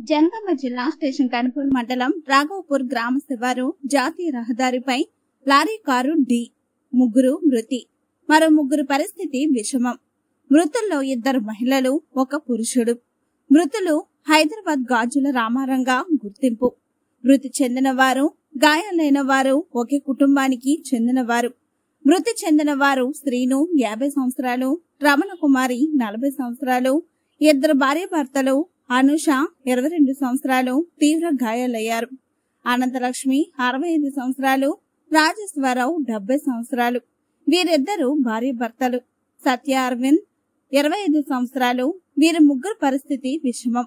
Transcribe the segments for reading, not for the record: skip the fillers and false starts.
జంగమ జిల్లా స్టేషన్ కనుపూర్ మండలం రాఘవపూర్ గ్రామ శివారు జాతీయ రహదారిపై లారీ కారు ఢీ ముగ్గురు మృతి, మరో ముగ్గురు పరిస్థితి విషమం. మృతుల్లో 2 మహిళలు, 1 పురుషుడు. మృతులు హైదరాబాద్ గాజుల రామారంగా గుర్తింపు. మృతి చెందిన వారు, గాయాలైన వారు ఒకే కుటుంబానికి చెందినవారు. మృతి చెందిన వారు శ్రీను 50 సంవత్సరాలు, రమణ కుమారి 40 సంవత్సరాలు, 2 భార్యాభర్తలు అనుష 22 సంవత్సరాలు తీవ్ర గాయాలయ్యారు. అనంతలక్ష్మి 65 సంవత్సరాలు, రాజేశ్వరరావు 70 సంవత్సరాలు. వీరిద్దరూ భార్యాభర్తలు. సత్య అరవింద్ 25 సంవత్సరాలు. వీరి ముగ్గురు పరిస్థితి విషమం.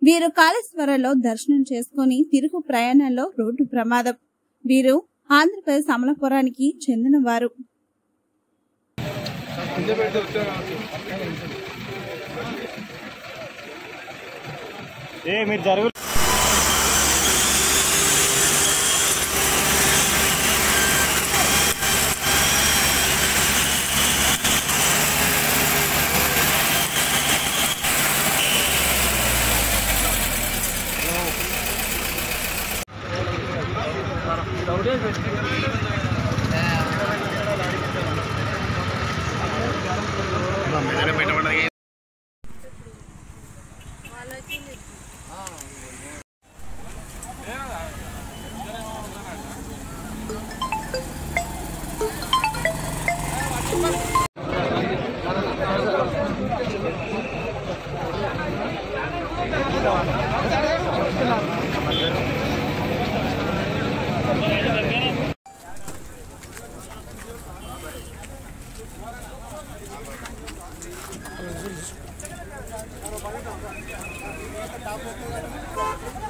వీరు కాళేశ్వరంలో దర్శనం చేసుకుని తిరుగు ప్రయాణంలో రోడ్డు ప్రమాదం. వీరు ఆంధ్రప్రదేశ్ అమలాపురానికి చెందినవారు. మీరు జరుగు టాప్